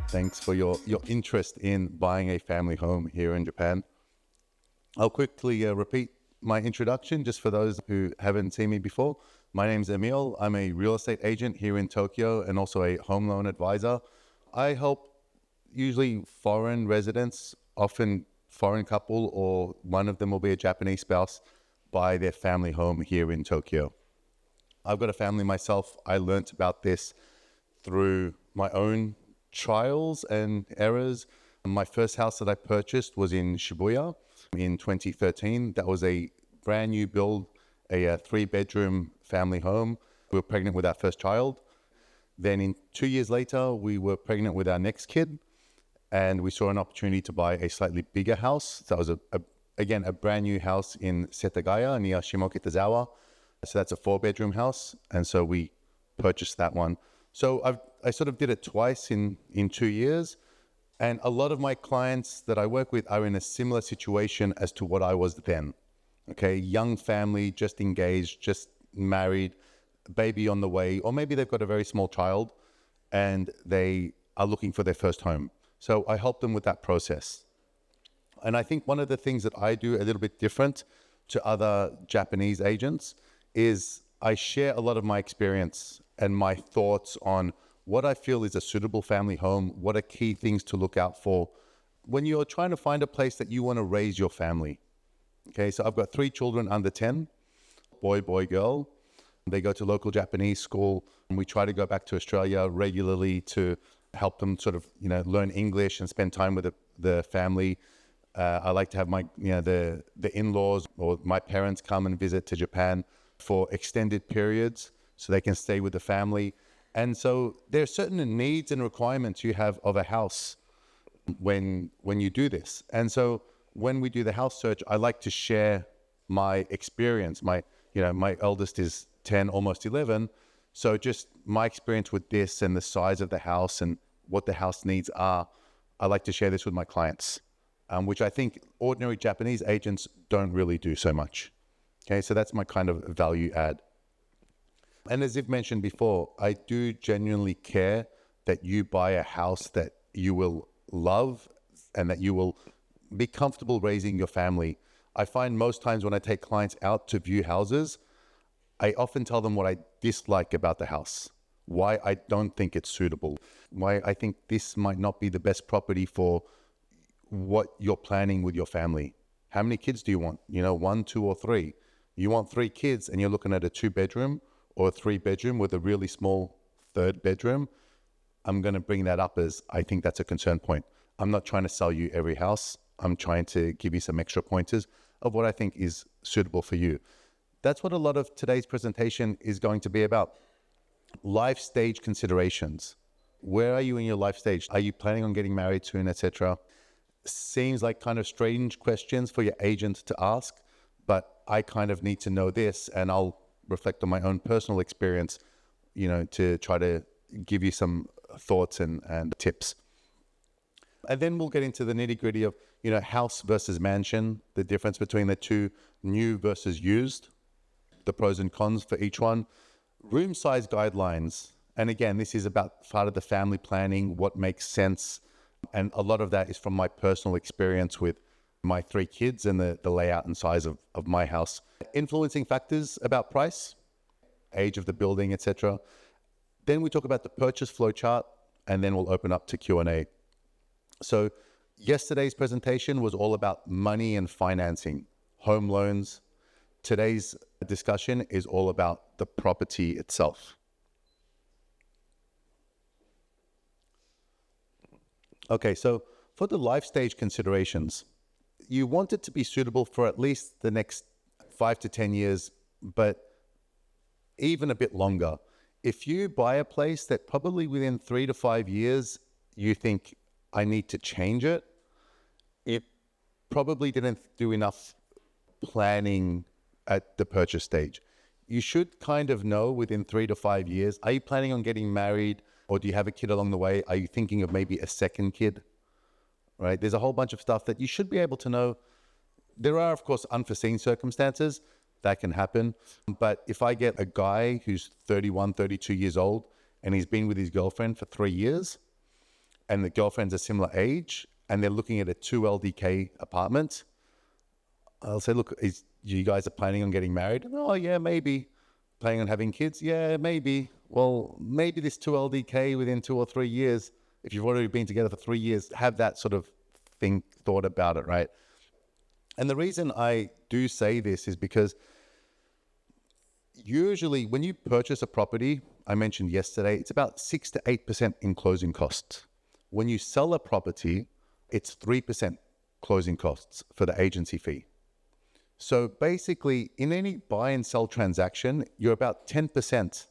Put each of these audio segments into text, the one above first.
Thanks for your interest in buying a family home here in Japan. I'll quickly repeat my introduction just for those who haven't seen me before. My name's Emil. I'm a real estate agent here in Tokyo and also a home loan advisor. I help usually foreign residents, often foreign couple, or one of them will be a Japanese spouse, buy their family home here in Tokyo. I've got a family myself. I learnt about this through my own trials and errors. My first house that I purchased was in Shibuya in 2013. That was a brand new build, a 3-bedroom family home. We were pregnant with our first child. Then 2 years later, we were pregnant with our next kid, and we saw an opportunity to buy a slightly bigger house. That was, again, a brand new house in Setagaya near Shimokitazawa. So that's a 4-bedroom house. And so we purchased that one. So I sort of did it twice in 2 years. And a lot of my clients that I work with are in a similar situation as to what I was then. Okay, young family, just engaged, just married, baby on the way, or maybe they've got a very small child and they are looking for their first home. So I help them with that process. And I think one of the things that I do a little bit different to other Japanese agents is I share a lot of my experience and my thoughts on what I feel is a suitable family home, what are key things to look out for when you're trying to find a place that you want to raise your family. Okay, so I've got 3 children under 10, boy, girl. They go to local Japanese school, and we try to go back to Australia regularly to help them sort of, learn English and spend time with the family. I like to have my, the in-laws or my parents come and visit to Japan for extended periods so they can stay with the family. And so there are certain needs and requirements you have of a house when you do this. And so when we do the house search, I like to share my experience. My eldest is 10, almost 11. So just my experience with this and the size of the house and what the house needs are, I like to share this with my clients, which I think ordinary Japanese agents don't really do so much. Okay, so that's my kind of value add. And as you've mentioned before, I do genuinely care that you buy a house that you will love and that you will be comfortable raising your family. I find most times when I take clients out to view houses, I often tell them what I dislike about the house, why I don't think it's suitable, why I think this might not be the best property for what you're planning with your family. How many kids do you want? 1, 2, or 3? You want 3 kids and you're looking at a 2-bedroom or a 3-bedroom with a really small 3rd bedroom. I'm going to bring that up as I think that's a concern point. I'm not trying to sell you every house. I'm trying to give you some extra pointers of what I think is suitable for you. That's what a lot of today's presentation is going to be about. Life stage considerations. Where are you in your life stage? Are you planning on getting married soon, etc.? Seems like kind of strange questions for your agent to ask, but I kind of need to know this, and I'll reflect on my own personal experience, to try to give you some thoughts and tips. And then we'll get into the nitty-gritty of, house versus mansion, the difference between the two, new versus used, the pros and cons for each one, room size guidelines. And again, this is about part of the family planning, what makes sense. And a lot of that is from my personal experience with my 3 kids and the layout and size of my house. Influencing factors about price, age of the building, etc. Then we talk about the purchase flow chart, and then we'll open up to Q&A. So yesterday's presentation was all about money and financing, home loans. Today's discussion is all about the property itself. Okay, so for the life stage considerations, you want it to be suitable for at least the next 5 to 10 years, but even a bit longer. If you buy a place that probably within 3 to 5 years, you think, I need to change it, it probably didn't do enough planning at the purchase stage. You should kind of know within 3 to 5 years, are you planning on getting married, or do you have a kid along the way? Are you thinking of maybe a second kid? Right? There's a whole bunch of stuff that you should be able to know. There are, of course, unforeseen circumstances that can happen. But if I get a guy who's 31, 32 years old, and he's been with his girlfriend for 3 years, and the girlfriend's a similar age and they're looking at a 2 LDK apartment, I'll say, look, you guys are planning on getting married? Oh yeah, maybe. Planning on having kids? Yeah, maybe. Well, maybe this 2 LDK within 2 or 3 years, if you've already been together for 3 years, have that sort of thought about it, right? And the reason I do say this is because usually when you purchase a property, I mentioned yesterday, it's about 6 to 8% in closing costs. When you sell a property, it's 3% closing costs for the agency fee. So basically, in any buy and sell transaction, you're about 10%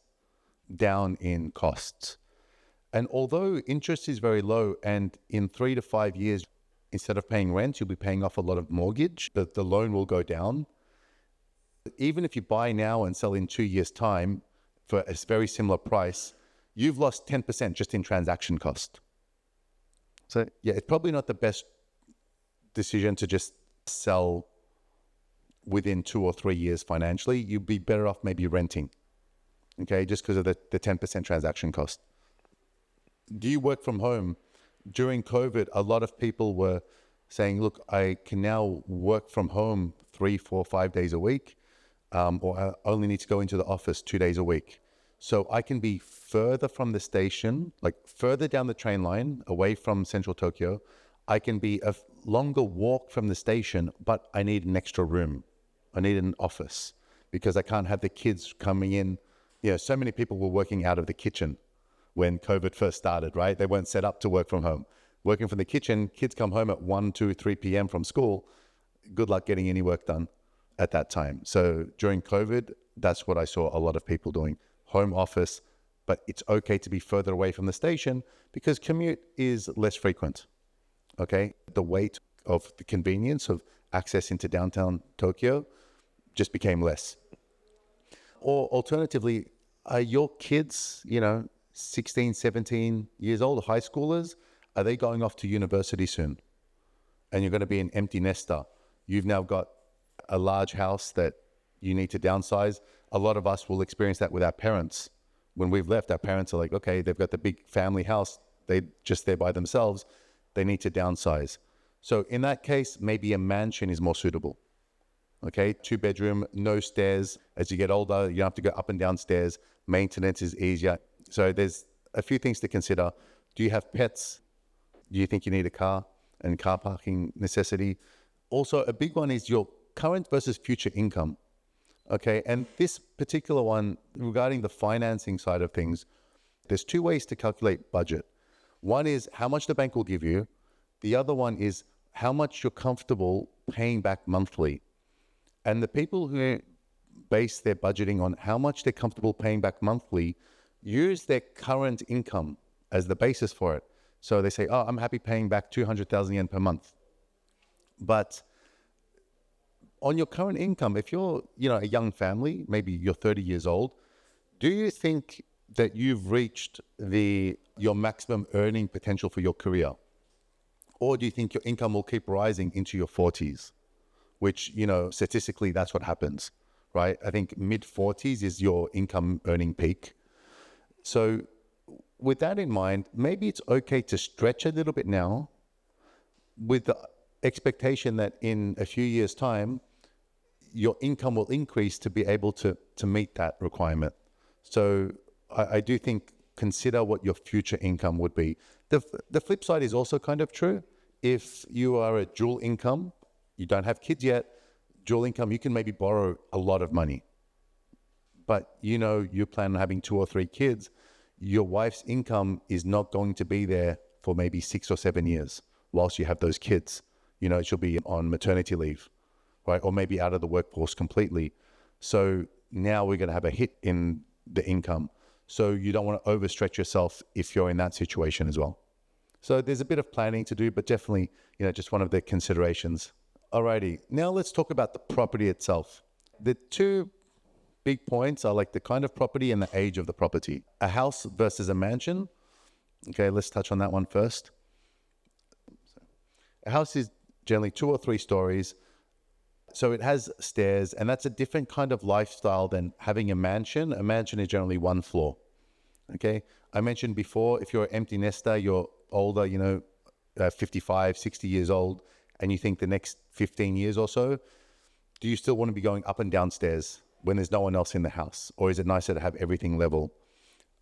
down in costs. And although interest is very low, and in 3 to 5 years, instead of paying rent, you'll be paying off a lot of mortgage, the loan will go down. Even if you buy now and sell in 2 years' time for a very similar price, you've lost 10% just in transaction cost. So yeah, it's probably not the best decision to just sell within 2 or 3 years financially. You'd be better off maybe renting, okay, just because of the 10% transaction cost. Do you work from home? During COVID, a lot of people were saying, look, I can now work from home 3, 4, 5 days a week, or I only need to go into the office 2 days a week. So I can be further from the station, like further down the train line, away from central Tokyo. I can be a longer walk from the station, but I need an extra room. I need an office because I can't have the kids coming in. You know, so many people were working out of the kitchen when COVID first started, right? They weren't set up to work from home. Working from the kitchen, kids come home at 1, 2, 3 p.m. from school. Good luck getting any work done at that time. So during COVID, that's what I saw a lot of people doing. Home office, but it's okay to be further away from the station because commute is less frequent, okay? The weight of the convenience of access into downtown Tokyo just became less. Or alternatively, are your kids, 16, 17 years old, high schoolers, are they going off to university soon? And you're going to be an empty nester. You've now got a large house that you need to downsize. A lot of us will experience that with our parents. When we've left, our parents are like, okay, they've got the big family house. They're just there by themselves. They need to downsize. So in that case, maybe a mansion is more suitable. Okay, 2-bedroom, no stairs. As you get older, you don't have to go up and down stairs. Maintenance is easier. So there's a few things to consider. Do you have pets? Do you think you need a car and car parking necessity? Also, a big one is your current versus future income. Okay, and this particular one regarding the financing side of things, there's 2 ways to calculate budget. One is how much the bank will give you. The other one is how much you're comfortable paying back monthly. And the people who base their budgeting on how much they're comfortable paying back monthly use their current income as the basis for it. So they say, oh, I'm happy paying back 200,000 yen per month. But on your current income, if you're, a young family, maybe you're 30 years old, do you think that you've reached your maximum earning potential for your career? Or do you think your income will keep rising into your 40s? Which, statistically, that's what happens, right? I think mid-40s is your income earning peak. So with that in mind, maybe it's okay to stretch a little bit now with the expectation that in a few years' time, your income will increase to be able to meet that requirement. So I do think consider what your future income would be. The flip side is also kind of true. If you are a dual income, you don't have kids yet, dual income, you can maybe borrow a lot of money. But you plan on having 2 or 3 kids, your wife's income is not going to be there for maybe 6 or 7 years whilst you have those kids. She'll be on maternity leave, right? Or maybe out of the workforce completely. So now we're going to have a hit in the income. So you don't want to overstretch yourself if you're in that situation as well. So there's a bit of planning to do, but definitely, just one of the considerations. Alrighty, now let's talk about the property itself. The 2 big points are like the kind of property and the age of the property. A house versus a mansion. Okay, let's touch on that one first. A house is generally 2 or 3 stories. So it has stairs, and that's a different kind of lifestyle than having a mansion. A mansion is generally 1 floor. Okay, I mentioned before, if you're an empty nester, you're older, 55, 60 years old, and you think the next 15 years or so, do you still want to be going up and downstairs when there's no one else in the house? Or is it nicer to have everything level?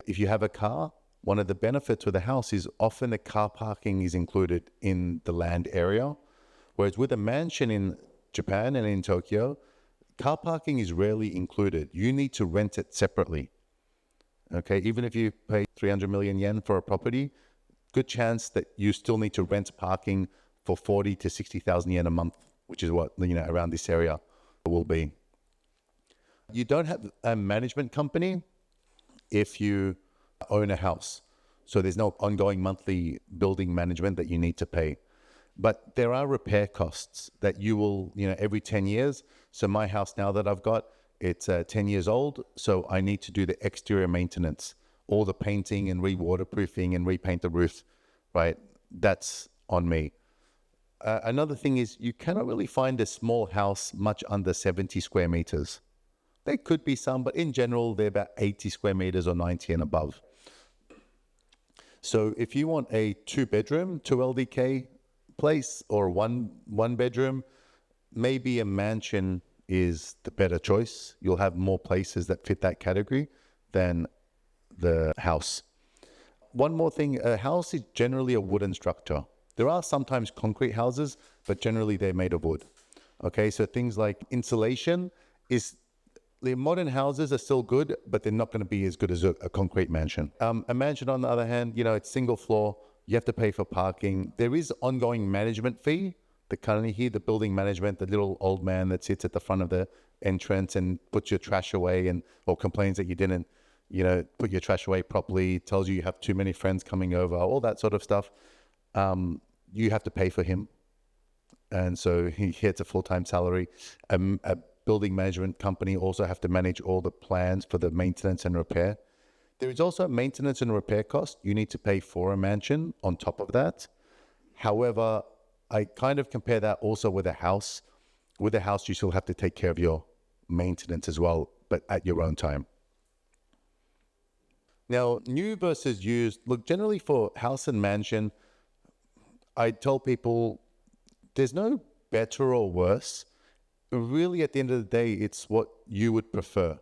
If you have a car, one of the benefits with a house is often the car parking is included in the land area. Whereas with a mansion in Japan and in Tokyo, car parking is rarely included. You need to rent it separately. Okay, even if you pay 300 million yen for a property, good chance that you still need to rent parking for 40 to 60,000 yen a month, which is what, around this area will be. You don't have a management company if you own a house. So there's no ongoing monthly building management that you need to pay. But there are repair costs that you will, every 10 years. So my house now that I've got, it's 10 years old. So I need to do the exterior maintenance, all the painting and re-waterproofing and repaint the roof, right? That's on me. Another thing is you cannot really find a small house much under 70 square meters. There could be some, but in general, they're about 80 square meters or 90 and above. So if you want a 2-bedroom, 2 LDK place or one bedroom, maybe a mansion is the better choice. You'll have more places that fit that category than the house. One more thing, a house is generally a wooden structure. There are sometimes concrete houses, but generally they're made of wood. Okay, so things like insulation the modern houses are still good, but they're not going to be as good as a concrete mansion. A mansion, on the other hand, it's single floor. You have to pay for parking. There is ongoing management fee. The currently here, the building management, the little old man that sits at the front of the entrance and puts your trash away or complains that you didn't, put your trash away properly, tells you have too many friends coming over, all that sort of stuff. You have to pay for him. And so he gets a full-time salary. A building management company also have to manage all the plans for the maintenance and repair. There is also maintenance and repair cost you need to pay for a mansion on top of that. However, I kind of compare that also with a house. With a house, you still have to take care of your maintenance as well, but at your own time. Now, new versus used. Look, generally for house and mansion, I tell people there's no better or worse. Really, at the end of the day, it's what you would prefer.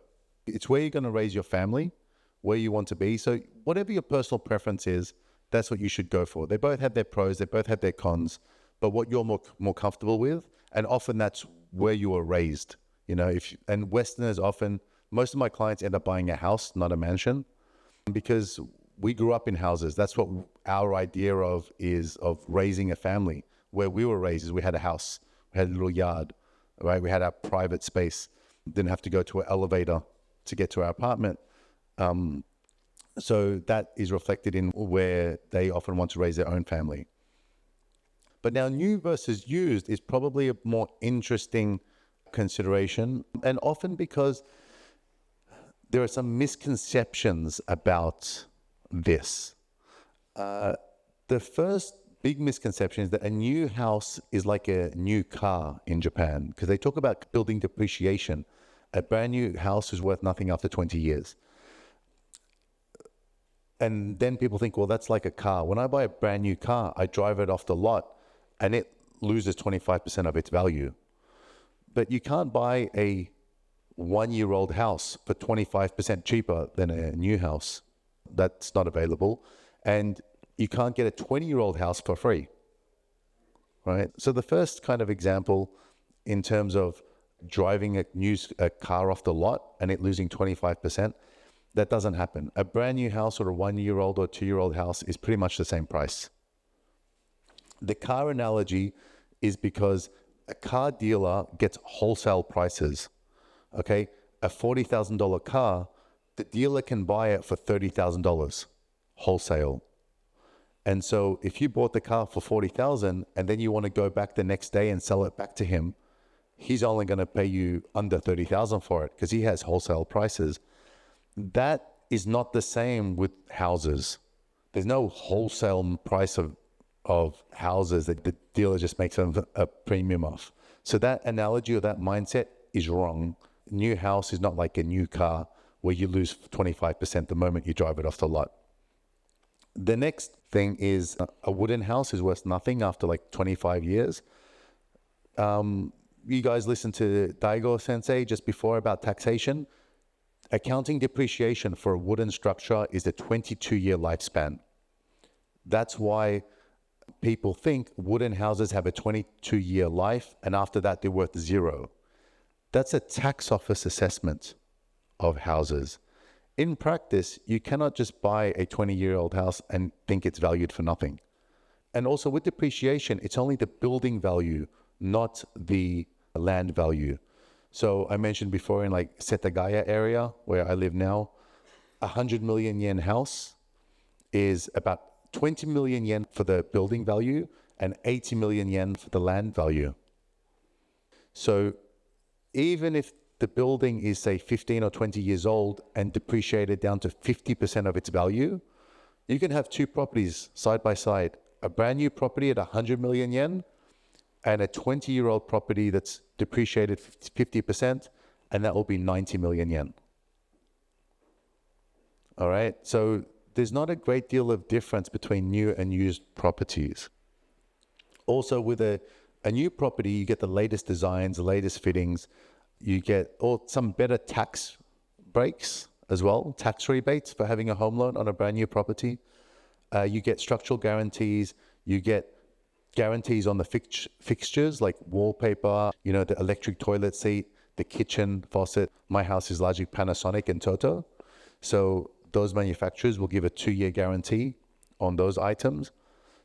It's where you're going to raise your family, where you want to be. So whatever your personal preference is, that's what you should go for. They both have their pros, they both have their cons, but what you're more comfortable with, and often that's where you were raised. And Westerners often, most of my clients end up buying a house, not a mansion, because we grew up in houses. That's what our idea of raising a family. Where we were raised is we had a house, we had a little yard, right? We had our private space, didn't have to go to an elevator to get to our apartment. So that is reflected in where they often want to raise their own family. But now new versus used is probably a more interesting consideration, and often because there are some misconceptions about this. The first big misconception is that a new house is like a new car in Japan, because they talk about building depreciation. A brand new house is worth nothing after 20 years. And then people think, well, that's like a car. When I buy a brand new car, I drive it off the lot and it loses 25% of its value. But you can't buy a 1-year-old house for 25% cheaper than a new house. That's not available. And you can't get a 20-year-old house for free, right? So the first kind of example in terms of driving a car off the lot and it losing 25%, that doesn't happen. A brand new house or a 1-year-old or 2-year-old house is pretty much the same price. The car analogy is because a car dealer gets wholesale prices, okay? A $40,000 car, the dealer can buy it for $30,000 wholesale. And so if you bought the car for $40,000 and then you want to go back the next day and sell it back to him, he's only going to pay you under $30,000 for it because he has wholesale prices. That is not the same with houses. There's no wholesale price of houses that the dealer just makes a premium off. So that analogy or that mindset is wrong. New house is not like a new car where you lose 25% the moment you drive it off the lot. The next thing is a wooden house is worth nothing after like 25 years. You guys listened to Daigo Sensei just before about taxation. Accounting depreciation for a wooden structure is a 22-year lifespan. That's why people think wooden houses have a 22-year life, and after that, they're worth zero. That's a tax office assessment of houses. In practice, you cannot just buy a 20-year-old house and think it's valued for nothing. And also with depreciation, it's only the building value, not the land value. So I mentioned before in like Setagaya area where I live now, 100 million yen house is about 20 million yen for the building value and 80 million yen for the land value. So even if the building is say 15 or 20 years old and depreciated down to 50% of its value, you can have two properties side by side, a brand new property at 100 million yen and a 20-year-old property that's depreciated 50%, and that will be 90 million yen. All right, so there's not a great deal of difference between new and used properties. Also, with a new property, you get the latest designs, the latest fittings, you get some better tax breaks as well, tax rebates for having a home loan on a brand new property. You get structural guarantees, you get guarantees on the fixtures like wallpaper, the electric toilet seat, the kitchen faucet. My house is largely Panasonic and Toto. So those manufacturers will give a 2-year guarantee on those items.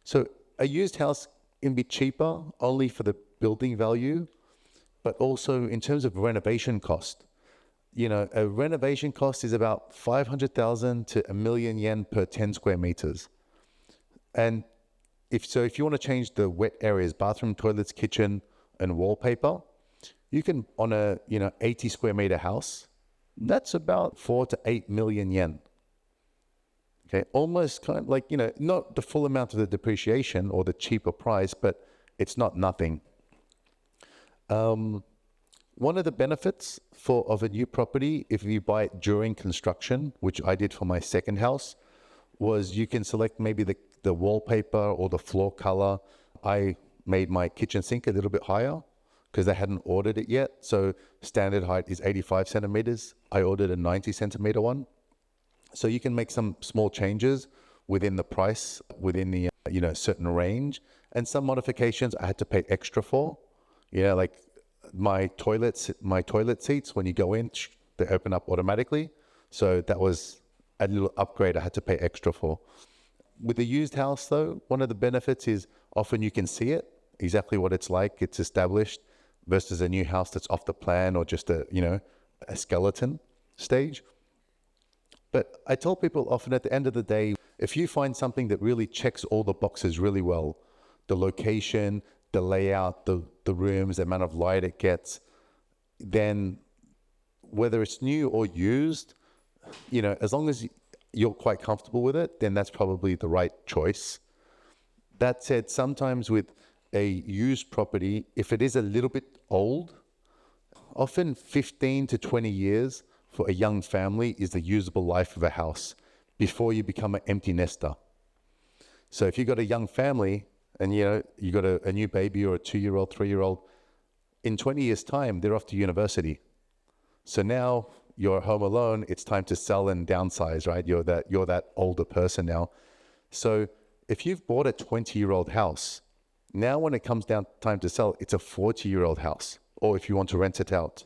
So a used house can be cheaper only for the building value, but also in terms of renovation cost. A renovation cost is about 500,000 to 1 million yen per 10 square meters. And if you want to change the wet areas, bathroom, toilets, kitchen, and wallpaper, you can, on a 80 square meter house, that's about 4 to 8 million yen. Okay, almost kind of like, not the full amount of the depreciation or the cheaper price, but it's not nothing. One of the benefits of a new property, if you buy it during construction, which I did for my second house, was you can select maybe the wallpaper or the floor color. I made my kitchen sink a little bit higher because they hadn't ordered it yet. So standard height is 85 centimeters. I ordered a 90 centimeter one. So you can make some small changes within the price, within the certain range. And some modifications I had to pay extra for. Like my toilet seats, when you go in, they open up automatically. So that was a little upgrade I had to pay extra for. With a used house though, one of the benefits is often you can see it, exactly what it's like, it's established, versus a new house that's off the plan or just a skeleton stage. But I tell people often at the end of the day, if you find something that really checks all the boxes really well, the location, the layout, the rooms, the amount of light it gets, then whether it's new or used, as long as you're quite comfortable with it, then that's probably the right choice. That said, sometimes with a used property, if it is a little bit old, often 15 to 20 years for a young family is the usable life of a house before you become an empty nester. So if you've got a young family and you got a new baby or a 2-year-old, 3-year-old, in 20 years time, they're off to university. So now you're home alone, it's time to sell and downsize, right? You're that older person now. So if you've bought a 20-year-old house, now when it comes down time to sell, it's a 40-year-old house, or if you want to rent it out.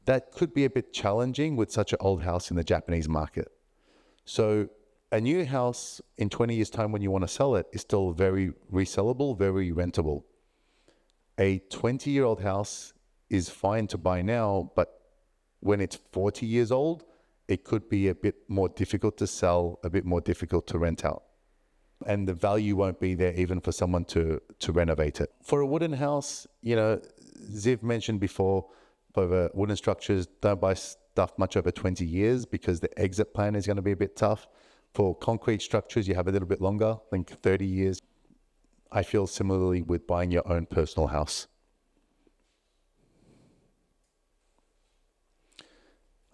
That could be a bit challenging with such an old house in the Japanese market. So a new house in 20 years time when you want to sell it is still very resellable, very rentable. A 20-year-old house is fine to buy now, but when it's 40 years old, it could be a bit more difficult to sell, a bit more difficult to rent out. And the value won't be there even for someone to renovate it. For a wooden house, Ziv mentioned before, over wooden structures, don't buy stuff much over 20 years because the exit plan is going to be a bit tough. For concrete structures, you have a little bit longer, I think 30 years. I feel similarly with buying your own personal house.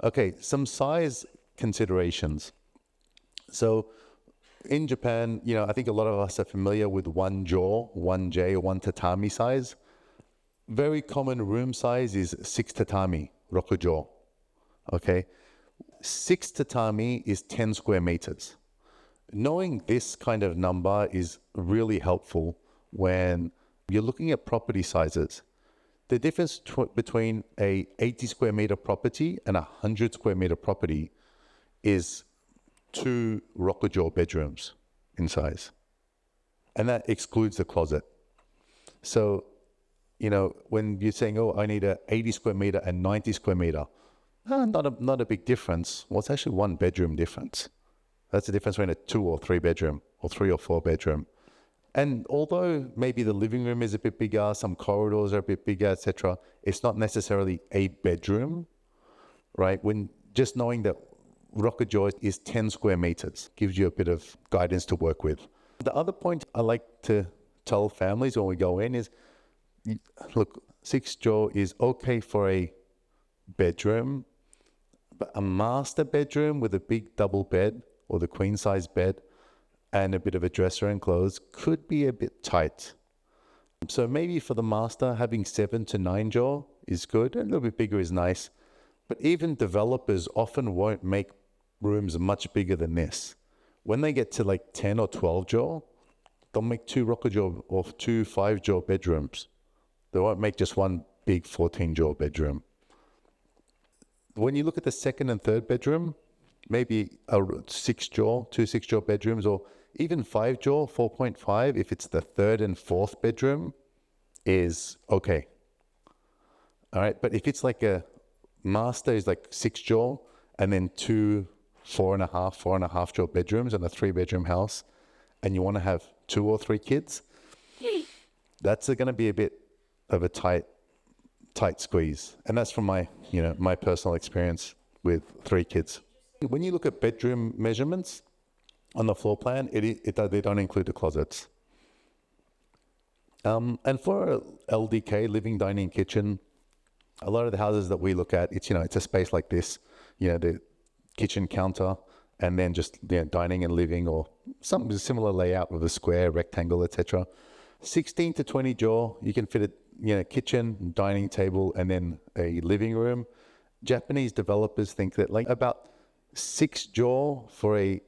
Okay, some size considerations. So In Japan, I think a lot of us are familiar with one jaw, one J, or one tatami size. Very common room size is 6 tatami, rokujo. Okay, 6 tatami is 10 square meters. Knowing this kind of number is really helpful when you're looking at property sizes. The difference between a 80 square meter property and a 100 square meter property is 2 rokujo bedrooms in size. And that excludes the closet. So, when you're saying, oh, I need a 80 square meter and 90 square meter, not a big difference. Well, it's actually 1 bedroom difference. That's the difference between a 2 or 3 bedroom or 3 or 4 bedroom. And although maybe the living room is a bit bigger, some corridors are a bit bigger, etc., it's not necessarily a bedroom, right? When just knowing that rokujo is 10 square meters gives you a bit of guidance to work with. The other point I like to tell families when we go in is, look, 6jo is okay for a bedroom, but a master bedroom with a big double bed or the queen size bed and a bit of a dresser and clothes could be a bit tight. So maybe for the master, having 7 to 9jo is good. A little bit bigger is nice. But even developers often won't make rooms much bigger than this. When they get to like 10 or 12jo, they'll make 2 rokujo or 2 5jo bedrooms. They won't make just 1 big 14jo bedroom. When you look at the second and third bedroom, maybe a 6jo, 2 6jo bedrooms, or even 5jo, 4.5, if it's the third and fourth bedroom, is okay. All right, but if it's like a master is like 6jo, and then 2 4.5jo bedrooms and a 3-bedroom house, and you want to have 2 or 3 kids, that's going to be a bit of a tight squeeze. And that's from my, my personal experience with 3 kids. When you look at bedroom measurements on the floor plan, they don't include the closets. And for LDK, living, dining, kitchen, a lot of the houses that we look at, it's a space like this, the kitchen counter, and then just dining and living, or some similar layout with a square, rectangle, etc. 16 to 20jo, you can fit a kitchen, dining table, and then a living room. Japanese developers think that like about 6jo for a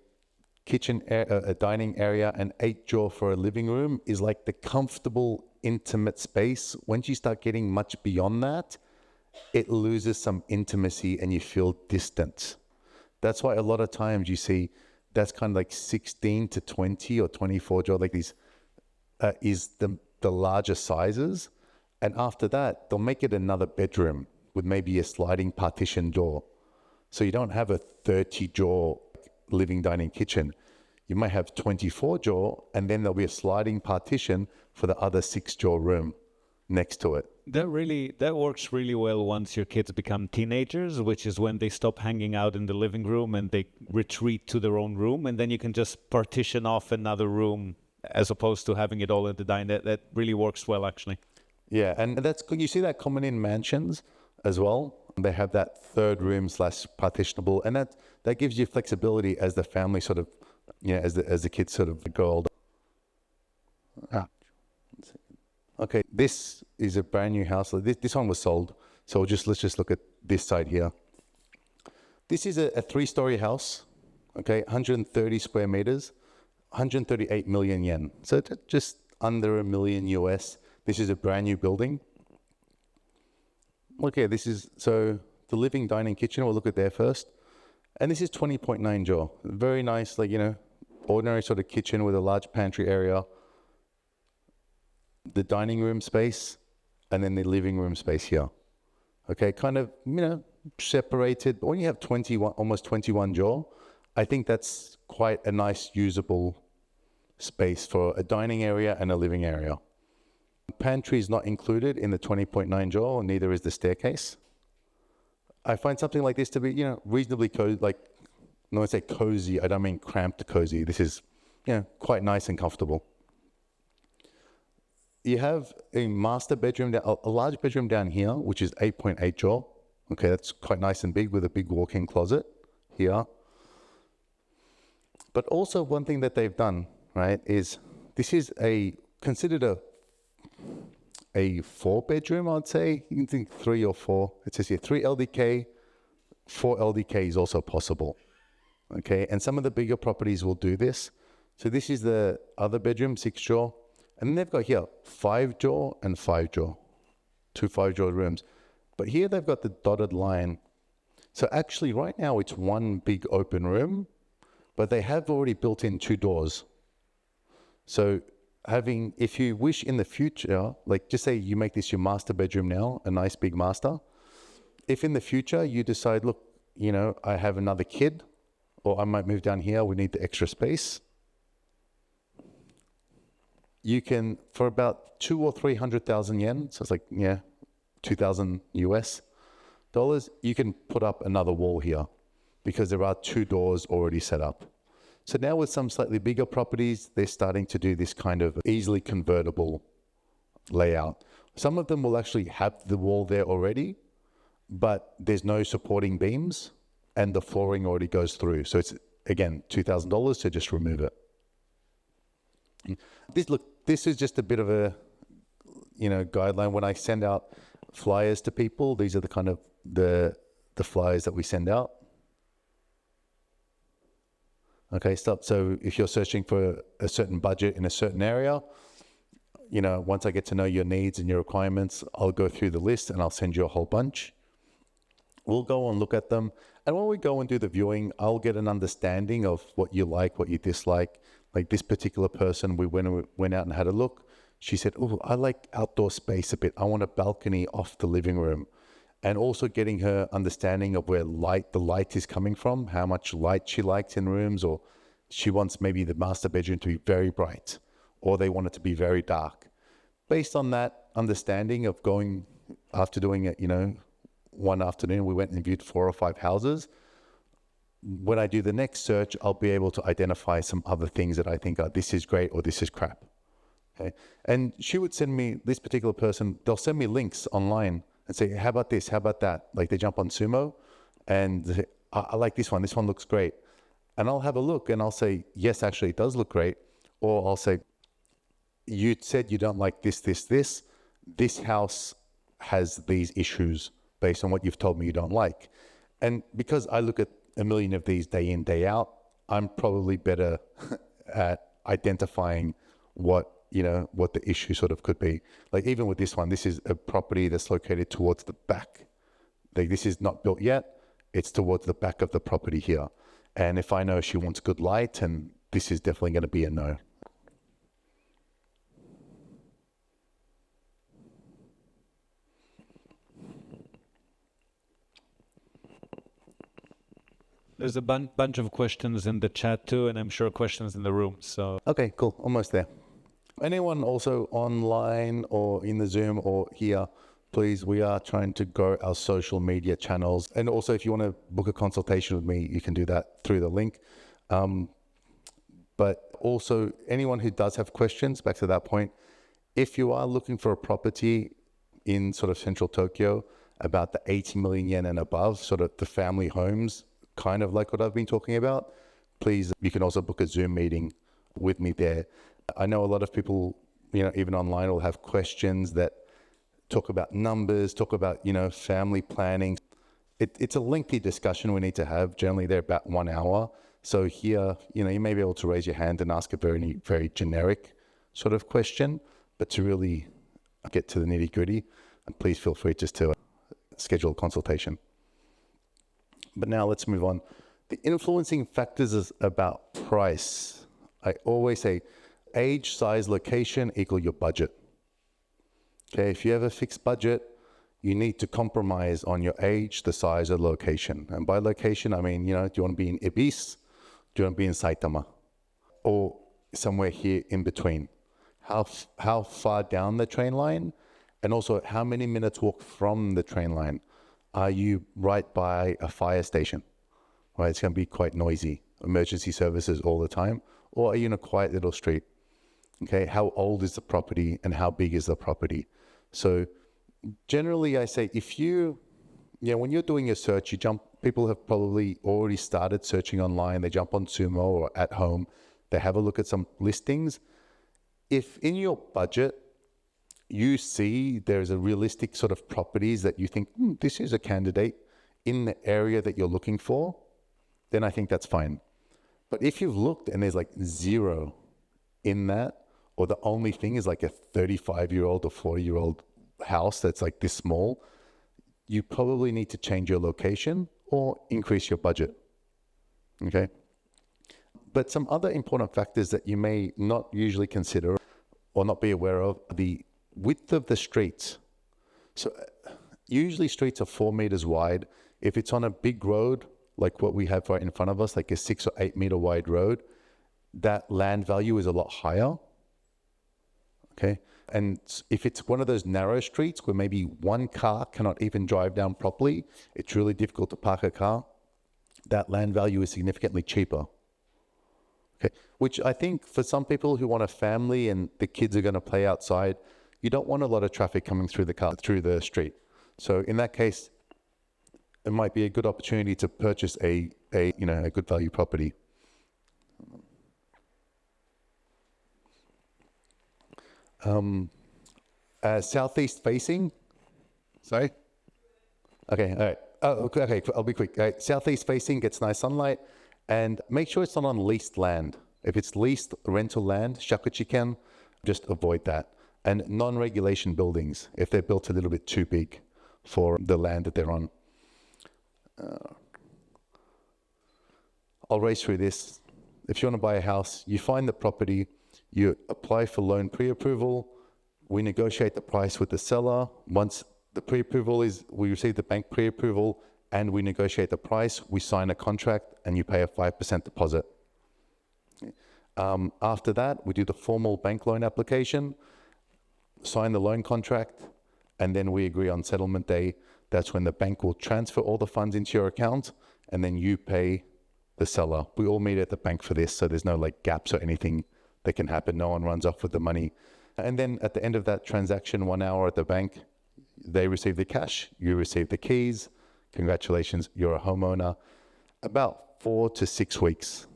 kitchen, a dining area, and 8jo for a living room is like the comfortable, intimate space. Once you start getting much beyond that, it loses some intimacy and you feel distant. That's why a lot of times you see that's kind of like 16 to 20 or 24jo, like these is the larger sizes. And after that, they'll make it another bedroom with maybe a sliding partition door. So you don't have a 30jo living, dining, kitchen. You might have 24jo, and then there'll be a sliding partition for the other 6jo room next to it. That works really well once your kids become teenagers, which is when they stop hanging out in the living room and they retreat to their own room, and then you can just partition off another room as opposed to having it all in the dining. That really works well, actually. Yeah, and that's you see that common in mansions as well. They have that third room / partitionable, and that gives you flexibility as the family sort of, as the kids sort of go older. Okay, this is a brand new house. This one was sold, so let's just look at this side here. This is a 3-story house, okay, 130 square meters, 138 million yen. So just under $1 million US. This is a brand new building. Okay, so the living, dining, kitchen, we'll look at there first. And this is 20.9jo. Very nice, ordinary sort of kitchen with a large pantry area. The dining room space, and then the living room space here. Okay, kind of, separated. But when you have almost 21jo, I think that's quite a nice usable space for a dining area and a living area. Pantry is not included in the 20.9jo, neither is the staircase. I find something like this to be, reasonably cozy, when I say cozy, I don't mean cramped cozy. This is, quite nice and comfortable. You have a master bedroom, a large bedroom down here, which is 8.8jo. Okay, that's quite nice and big with a big walk-in closet here. But also one thing that they've done, right, is this is considered a 4-bedroom, I'd say. You can think 3 or 4. It says here 3 LDK, 4 LDK is also possible. Okay, and some of the bigger properties will do this. So this is the other bedroom, 6-drawer. And then they've got here 5-drawer and 5-drawer, 2 5-drawer rooms. But here they've got the dotted line. So actually right now it's one big open room, but they have already built in 2 doors. So if you wish in the future, like just say you make this your master bedroom now, a nice big master. If in the future you decide, look, I have another kid, or I might move down here, we need the extra space. You can, for about 200,000 or 300,000 yen, so it's like, 2,000 US dollars, you can put up another wall here because there are 2 doors already set up. So now with some slightly bigger properties, they're starting to do this kind of easily convertible layout. Some of them will actually have the wall there already, but there's no supporting beams and the flooring already goes through. So it's, again, $2,000 to just remove it. This is just a bit of a, guideline. When I send out flyers to people, these are the kind of the flyers that we send out. Okay, stop. So if you're searching for a certain budget in a certain area, once I get to know your needs and your requirements, I'll go through the list and I'll send you a whole bunch. We'll go and look at them. And when we go and do the viewing, I'll get an understanding of what you like, what you dislike. Like this particular person, we went out and had a look. She said, oh, I like outdoor space a bit. I want a balcony off the living room. And also getting her understanding of where the light is coming from, how much light she likes in rooms, or she wants maybe the master bedroom to be very bright, or they want it to be very dark. Based on that understanding of going, after doing it, one afternoon, we went and viewed 4 or 5 houses. When I do the next search, I'll be able to identify some other things that I think are, this is great or this is crap. Okay. And she would send me, this particular person, they'll send me links online and say, how about this? How about that? Like they jump on Sumo and they say, I like this one. This one looks great. And I'll have a look and I'll say, yes, actually it does look great. Or I'll say, you said you don't like this, this, this. This house has these issues based on what you've told me you don't like. And because I look at a million of these day in, day out, I'm probably better at identifying what the issue sort of could be. Like even with this one, this is a property that's located towards the back. Like this is not built yet. It's towards the back of the property here. And if I know she wants good light, and this is definitely going to be a no. There's a bunch of questions in the chat too, and I'm sure questions in the room. So okay, cool, almost there. Anyone also online or in the Zoom or here, please, we are trying to grow our social media channels. And also if you want to book a consultation with me, you can do that through the link. But also anyone who does have questions, back to that point, if you are looking for a property in sort of central Tokyo, about the 80 million yen and above, sort of the family homes, kind of like what I've been talking about, please, you can also book a Zoom meeting with me there. I know a lot of people, even online will have questions that talk about numbers, talk about, family planning. It's a lengthy discussion we need to have. Generally, they're about 1 hour. So here, you may be able to raise your hand and ask a very, very generic sort of question, but to really get to the nitty gritty, and please feel free just to schedule a consultation. But now let's move on. The influencing factors is about price. I always say age, size, location equal your budget. Okay, if you have a fixed budget, you need to compromise on your age, the size, or location. And by location, I mean, do you want to be in Ibis? Do you want to be in Saitama? Or somewhere here in between? How far down the train line? And also, how many minutes walk from the train line? Are you right by a fire station? Right, it's going to be quite noisy. Emergency services all the time. Or are you in a quiet little street? Okay, how old is the property and how big is the property? So generally I say if you Yeah, when you're doing your search, people have probably already started searching online. They jump on Sumo or at home. They have a look at some listings. If in your budget, you see there's a realistic sort of properties that you think, this is a candidate in the area that you're looking for, then I think that's fine. But if you've looked and there's like zero in that, or the only thing is like a 35-year-old or 40-year-old house that's like this small, you probably need to change your location or increase your budget. Okay. But some other important factors that you may not usually consider or not be aware of, the width of the streets. So usually streets are 4 meters wide. If it's on a big road, like what we have right in front of us, like a 6 or 8 meter wide road, that land value is a lot higher. Okay. And if it's one of those narrow streets where maybe one car cannot even drive down properly, it's really difficult to park a car, that land value is significantly cheaper. Okay. Which I think for some people who want a family and the kids are going to play outside, you don't want a lot of traffic coming through the street. So in that case, it might be a good opportunity to purchase a good value property. Southeast facing. Sorry. Okay. All right. Oh, okay. I'll be quick. All right. Southeast facing gets nice sunlight, and make sure it's not on leased land. If it's leased rental land, shakuchiken, just avoid that. And non-regulation buildings, if they're built a little bit too big for the land that they're on. I'll race through this. If you want to buy a house, you find the property, you apply for loan pre-approval, we negotiate the price with the seller. Once the pre-approval we receive the bank pre-approval and we negotiate the price, we sign a contract and you pay a 5% deposit. After that, we do the formal bank loan application, sign the loan contract, and then we agree on settlement day. That's when the bank will transfer all the funds into your account and then you pay the seller. We all meet at the bank for this, so there's no like gaps or anything that can happen. No one runs off with the money. And then at the end of that transaction, 1 hour at the bank, they receive the cash, you receive the keys. Congratulations, you're a homeowner. About 4 to 6 weeks.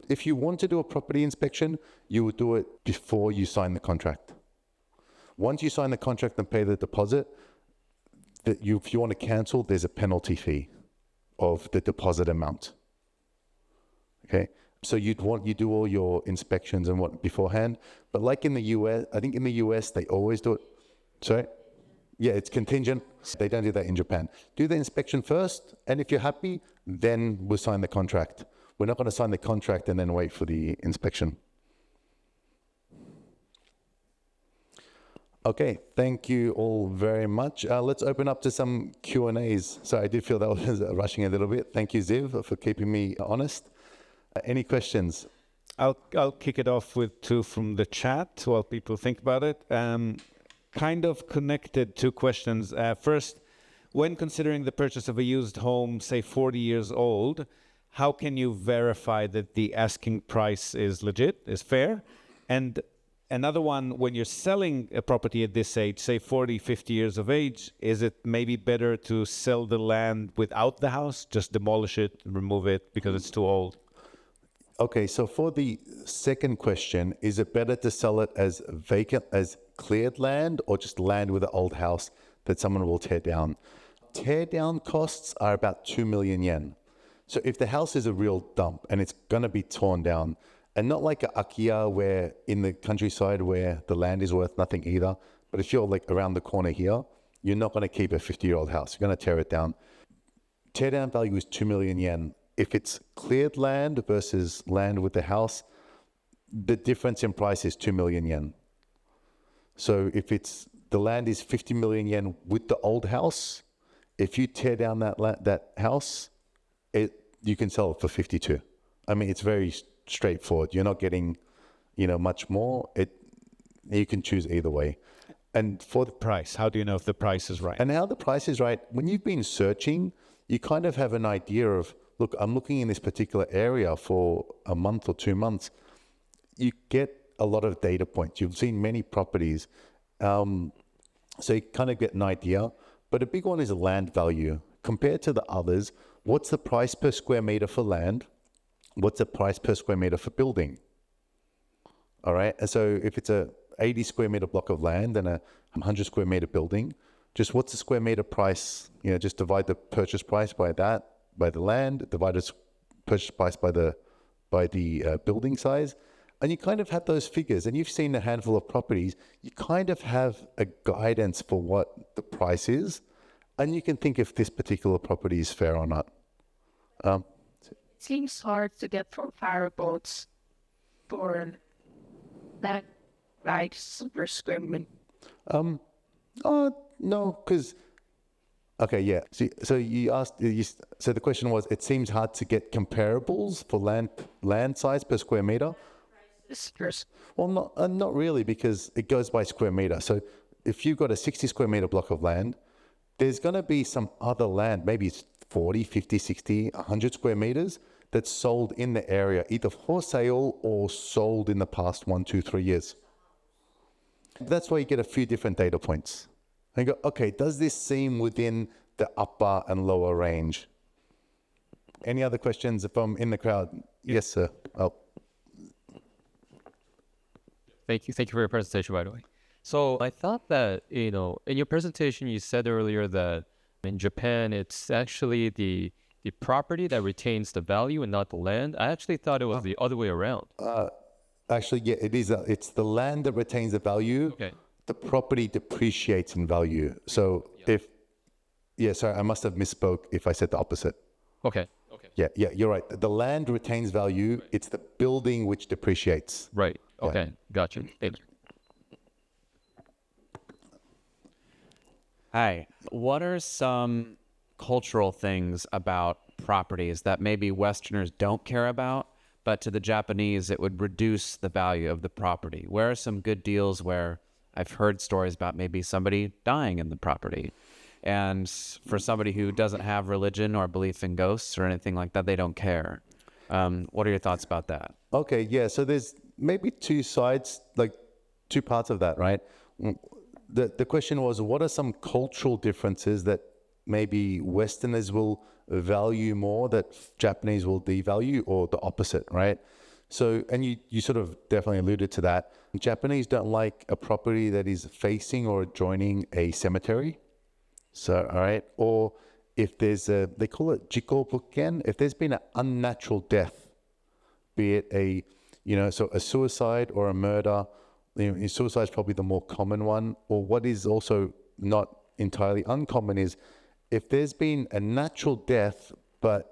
If you want to do a property inspection, you would do it before you sign the contract. Once you sign the contract and pay the deposit, if you want to cancel, there's a penalty fee of the deposit amount. Okay, so you do all your inspections and what beforehand, but like in the US, I think in the US they always do it. Sorry? Yeah, it's contingent. They don't do that in Japan. Do the inspection first, and if you're happy, then we'll sign the contract. We're not going to sign the contract and then wait for the inspection. Okay, thank you all very much. Let's open up to some Q&As. So I did feel that was rushing a little bit. Thank you, Ziv, for keeping me honest. Any questions? I'll kick it off with 2 from the chat while people think about it. Kind of connected 2 questions. First, when considering the purchase of a used home, say 40 years old, how can you verify that the asking price is legit, is fair? And another one, when you're selling a property at this age, say 40, 50 years of age, is it maybe better to sell the land without the house, just demolish it, remove it because it's too old? Okay, so for the second question, is it better to sell it as vacant, as cleared land, or just land with an old house that someone will tear down? Tear down costs are about 2 million yen. So if the house is a real dump and it's going to be torn down, and not like a Akia where in the countryside where the land is worth nothing either, but if you're like around the corner here, you're not going to keep a 50-year-old house. You're going to tear it down. Tear down value is 2 million yen. If it's cleared land versus land with the house, the difference in price is 2 million yen. So if the land is 50 million yen with the old house, if you tear down that house, you can sell it for 52. I mean, it's very straightforward. You're not getting, much more. You can choose either way. And for the Price, how do you know if the price is right? And how the price is right, when you've been searching, you kind of have an idea of, look, I'm looking in this particular area for a month or 2 months. You get a lot of data points. You've seen many properties. So you kind of get an idea. But a big one is land value. Compared to the others, what's the price per square meter for land? What's the price per square meter for building? All right. And so if it's a 80 square meter block of land and a 100 square meter building, just what's the square meter price? Just divide the purchase price by that, by the land, divide the purchase price by the building size. And you kind of have those figures, and you've seen a handful of properties. You kind of have a guidance for what the price is, and you can think if this particular property is fair or not. It seems hard to get comparables for that, like super square meter. No, because okay, yeah. So you asked. So the question was, it seems hard to get comparables for land size per square meter. Well, not really, because it goes by square meter. So if you've got a 60 square meter block of land, there's going to be some other land, maybe it's 40, 50, 60, 100 square meters that's sold in the area, either for sale or sold in the past 1, 2, 3 years. That's why you get a few different data points. And you go, okay, does this seem within the upper and lower range? Any other questions from in the crowd? Yes, sir. Oh. Thank you for your presentation, by the way. So I thought that, in your presentation, you said earlier that in Japan, it's actually the property that retains the value and not the land. I actually thought it was the other way around. Actually, yeah, it is. It's the land that retains the value. Okay. The property depreciates in value. So sorry, I must have misspoke if I said the opposite. Okay. Yeah, you're right. The land retains value. Right. It's the building which depreciates. Right. Okay. Yeah. Gotcha. Thank you. Hi. What are some cultural things about properties that maybe Westerners don't care about, but to the Japanese, it would reduce the value of the property? Where are some good deals where I've heard stories about maybe somebody dying in the property? And for somebody who doesn't have religion or belief in ghosts or anything like that, they don't care. What are your thoughts about that? Okay, yeah. So there's maybe two sides, like two parts of that, right? The question was, what are some cultural differences that maybe Westerners will value more that Japanese will devalue, or the opposite, right? So, and you sort of definitely alluded to that. Japanese don't like a property that is facing or adjoining a cemetery. So, all right. Or if there's they call it jiko bukken, if there's been an unnatural death, be it a suicide or a murder. Suicide is probably the more common one. Or what is also not entirely uncommon is if there's been a natural death, but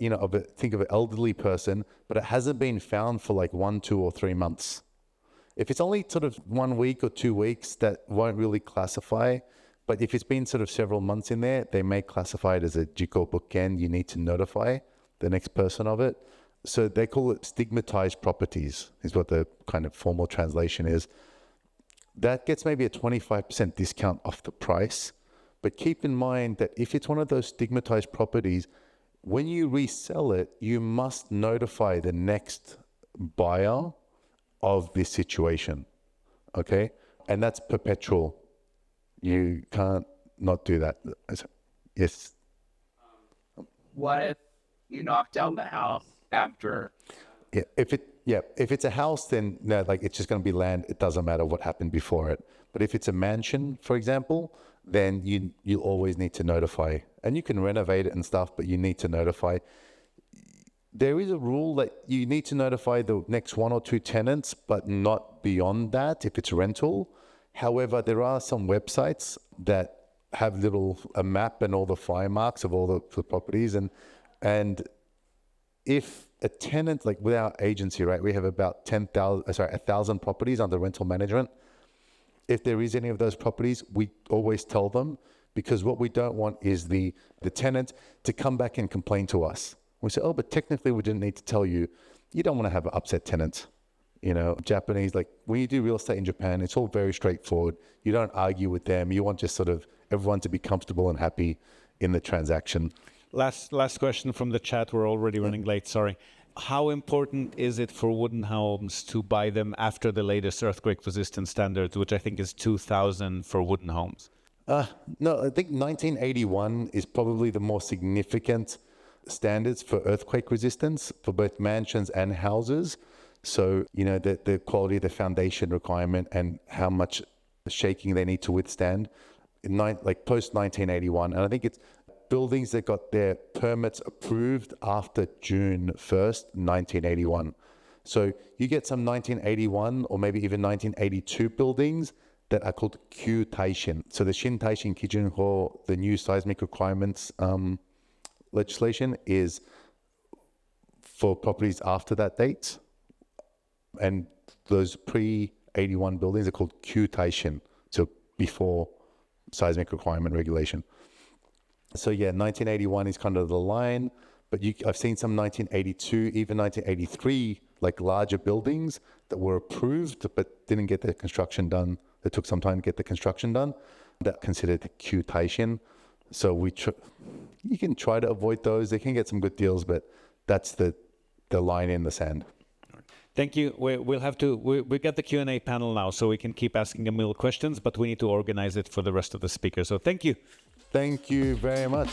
think of an elderly person, but it hasn't been found for like 1, 2, or 3 months. If it's only sort of 1 week or 2 weeks, that won't really classify. But if it's been sort of several months in there, they may classify it as a jiko bukken. You need to notify the next person of it. So they call it stigmatized properties, is what the kind of formal translation is. That gets maybe a 25% discount off the price. But keep in mind that if it's one of those stigmatized properties, when you resell it, you must notify the next buyer of this situation. Okay? And that's perpetual. You can't not do that. Yes. What if you knock down the house after? Yeah, if it's a house, then no, like it's just going to be land. It doesn't matter what happened before it. But if it's a mansion, for example, then you always need to notify. And you can renovate it and stuff, but you need to notify. There is a rule that you need to notify the next 1 or 2 tenants, but not beyond that if it's rental. However, there are some websites that have a map and all the fire marks of all the properties. And if a tenant, like with our agency, right, we have about 1,000 properties under rental management. If there is any of those properties, we always tell them, because what we don't want is the tenant to come back and complain to us. We say, oh, but technically we didn't need to tell you. You don't want to have an upset tenant. Japanese, like when you do real estate in Japan, it's all very straightforward. You don't argue with them. You want just sort of everyone to be comfortable and happy in the transaction. Last question from the chat. We're already running late. Sorry. How important is it for wooden homes to buy them after the latest earthquake resistance standards, which I think is 2,000 for wooden homes? No, I think 1981 is probably the more significant standards for earthquake resistance for both mansions and houses. So, the quality of the foundation requirement and how much shaking they need to withstand, post 1981. And I think it's buildings that got their permits approved after June 1st, 1981. So you get some 1981 or maybe even 1982 buildings that are called Q Taishin. So the Shin Taishin Kijun Ho, the new seismic requirements legislation, is for properties after that date. And those pre-81 buildings are called Q Taishin, so before seismic requirement regulation. So yeah, 1981 is kind of the line, but I've seen some 1982, even 1983, like larger buildings that were approved but didn't get their construction done. It took some time to get the construction done. That considered Q Taishin. So you can try to avoid those. They can get some good deals, but that's the line in the sand. Thank you. We'll have to. We got the Q&A panel now, so we can keep asking Emil questions, but we need to organize it for the rest of the speakers. So thank you. Thank you very much.